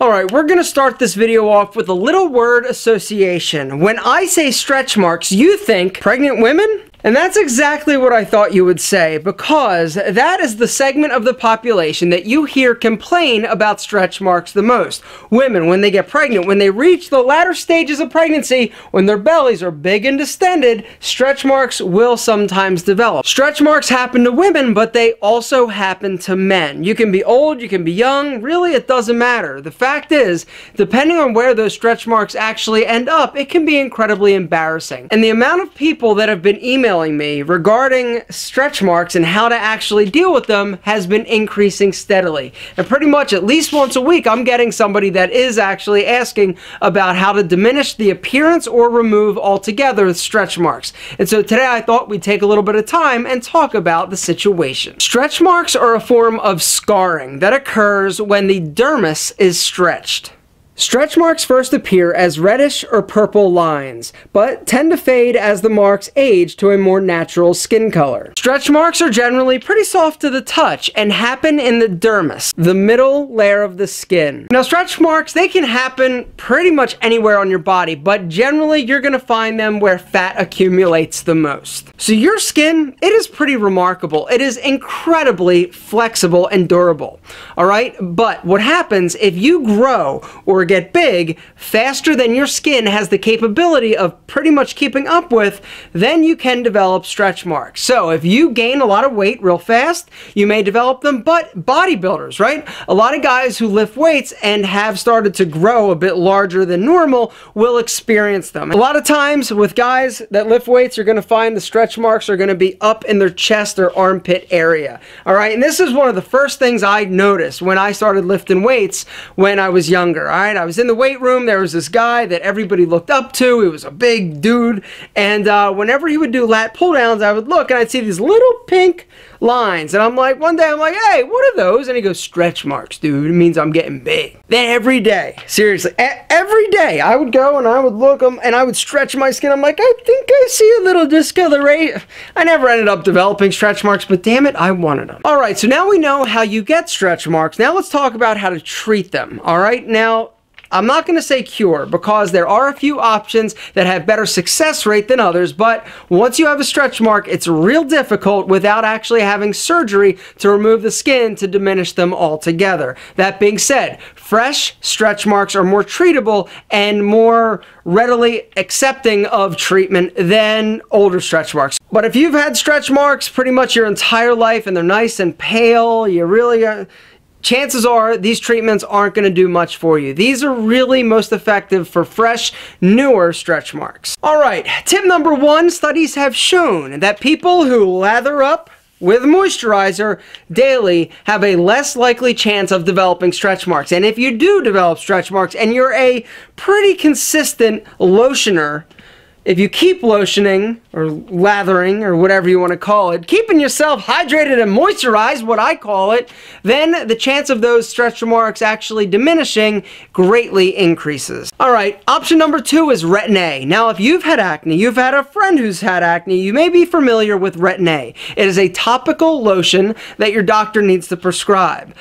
Alright, we're going to start this video off with a little word association. When I say stretch marks, you think pregnant women? And that's exactly what I thought you would say, because that is the segment of the population that you hear complain about stretch marks the most. Women, when they get pregnant, when they reach the latter stages of pregnancy, when their bellies are big and distended, stretch marks will sometimes develop. Stretch marks happen to women, but they also happen to men. You can be old, you can be young, really it doesn't matter. The fact is, depending on where those stretch marks actually end up, it can be incredibly embarrassing. And the amount of people that have been emailing me regarding stretch marks and how to actually deal with them has been increasing steadily. And pretty much at least once a week, I'm getting somebody that is actually asking about how to diminish the appearance or remove altogether stretch marks. And so today I thought we'd take a little bit of time and talk about the situation. Stretch marks are a form of scarring that occurs when the dermis is stretched. Stretch marks first appear as reddish or purple lines, but tend to fade as the marks age to a more natural skin color. Stretch marks are generally pretty soft to the touch and happen in the dermis, the middle layer of the skin. Now stretch marks, they can happen pretty much anywhere on your body, but generally you're going to find them where fat accumulates the most. So your skin, it is pretty remarkable. It is incredibly flexible and durable. Alright, but what happens if you grow or get big faster than your skin has the capability of pretty much keeping up with, then you can develop stretch marks. So if you gain a lot of weight real fast, you may develop them, but bodybuilders, right? A lot of guys who lift weights and have started to grow a bit larger than normal will experience them. A lot of times with guys that lift weights, you're going to find the stretch marks are going to be up in their chest or armpit area. All right, and this is one of the first things I noticed when I started lifting weights when I was younger. All right, I was in the weight room. There was this guy that everybody looked up to. He was a big dude, and whenever he would do lat pull downs, I would look and I'd see these little pink lines, and I'm like, one day I'm like, hey, what are those? And he goes, stretch marks, dude. It means I'm getting big. Then every day, seriously, every day I would go and I would look them and I would stretch my skin. I'm like, I think I see a little discoloration. I never ended up developing stretch marks, but damn it, I wanted them. All right, so now we know how you get stretch marks. Now let's talk about how to treat them. All right, now I'm not going to say cure, because there are a few options that have better success rate than others, but once you have a stretch mark, it's real difficult without actually having surgery to remove the skin to diminish them altogether. That being said, fresh stretch marks are more treatable and more readily accepting of treatment than older stretch marks. But if you've had stretch marks pretty much your entire life and they're nice and pale, you really chances are these treatments aren't going to do much for you. These are really most effective for fresh, newer stretch marks. Alright, tip number one, studies have shown that people who lather up with moisturizer daily have a less likely chance of developing stretch marks. And if you do develop stretch marks and you're a pretty consistent lotioner, if you keep lotioning or lathering or whatever you want to call it, keeping yourself hydrated and moisturized, what I call it, then the chance of those stretch marks actually diminishing greatly increases. Alright, option number two is Retin-A. Now if you've had acne, you've had a friend who's had acne, you may be familiar with Retin-A. It is a topical lotion that your doctor needs to prescribe.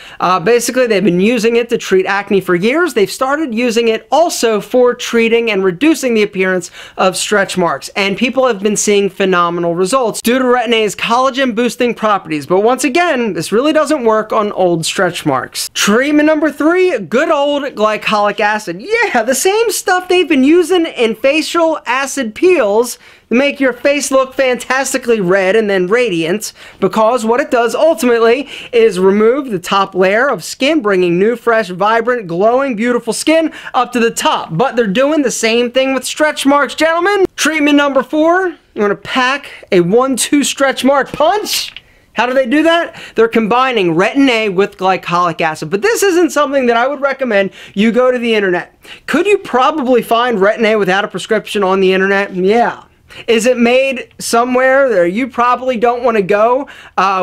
Basically, they've been using it to treat acne for years. They've started using it also for treating and reducing the appearance of stretch marks, and people have been seeing phenomenal results due to Retin-A's collagen boosting properties. But once again, this really doesn't work on old stretch marks. Treatment number three, good old glycolic acid. Yeah, the same stuff they've been using in facial acid peels to make your face look fantastically red and then radiant, because what it does ultimately is remove the top layer of skin, bringing new, fresh, vibrant, glowing, beautiful skin up to the top. But they're doing the same thing with stretch marks, gentlemen. Treatment number four, I'm going to pack a 1-2 stretch mark punch. How do they do that? They're combining Retin-A with glycolic acid. But this isn't something that I would recommend you go to the internet. Could you probably find Retin-A without a prescription on the internet? Yeah. Is it made somewhere that you probably don't want to go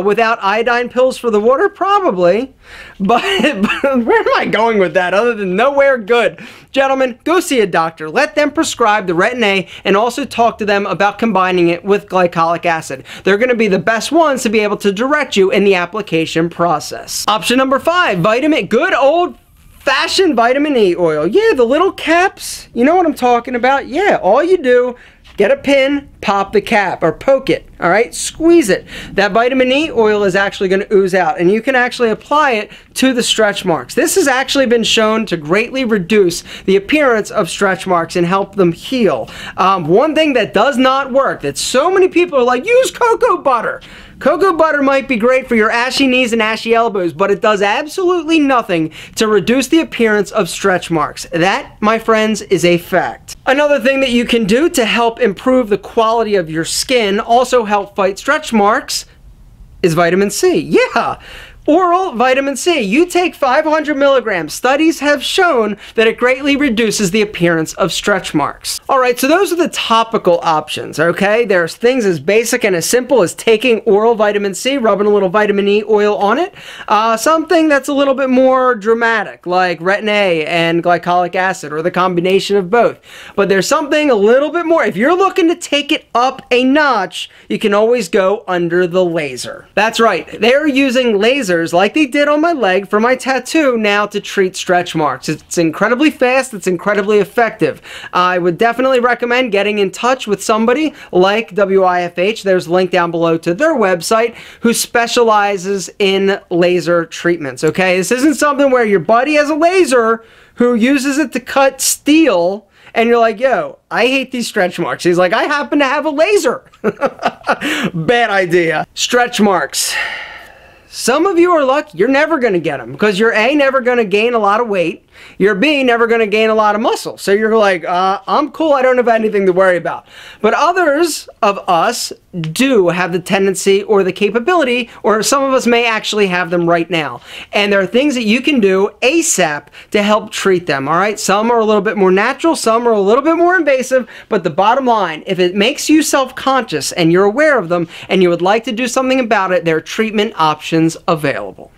without iodine pills for the water? Probably. But where am I going with that other than nowhere good? Gentlemen, go see a doctor. Let them prescribe the Retin-A and also talk to them about combining it with glycolic acid. They're going to be the best ones to be able to direct you in the application process. Option number 5, good old Fashion vitamin E oil. Yeah, the little caps. You know what I'm talking about? Yeah, all you do, get a pin, pop the cap, or poke it, all right? Squeeze it. That vitamin E oil is actually going to ooze out, and you can actually apply it to the stretch marks. This has actually been shown to greatly reduce the appearance of stretch marks and help them heal. One thing that does not work, that so many people are like, use cocoa butter. Cocoa butter might be great for your ashy knees and ashy elbows, but it does absolutely nothing to reduce the appearance of stretch marks. That, my friends, is a fact. Another thing that you can do to help improve the quality of your skin, also help fight stretch marks, is vitamin C. Yeah! Oral vitamin C. You take 500 milligrams. Studies have shown that it greatly reduces the appearance of stretch marks. Alright, so those are the topical options, okay? There's things as basic and as simple as taking oral vitamin C, rubbing a little vitamin E oil on it. Something that's a little bit more dramatic, like Retin-A and glycolic acid, or the combination of both. But there's something a little bit more. If you're looking to take it up a notch, you can always go under the laser. That's right. They're using lasers like they did on my leg for my tattoo now to treat stretch marks. It's incredibly fast, it's incredibly effective. I would definitely recommend getting in touch with somebody like WIFH, there's a link down below to their website, who specializes in laser treatments, okay? This isn't something where your buddy has a laser who uses it to cut steel and you're like, yo, I hate these stretch marks. He's like, I happen to have a laser. Bad idea. Stretch marks. Some of you are lucky, you're never going to get them because you're A, never going to gain a lot of weight, you're B, never going to gain a lot of muscle. So you're like, I'm cool, I don't have anything to worry about. But others of us do have the tendency or the capability, or some of us may actually have them right now. And there are things that you can do ASAP to help treat them, all right? Some are a little bit more natural, some are a little bit more invasive, but the bottom line, if it makes you self-conscious and you're aware of them and you would like to do something about it, there are treatment options available.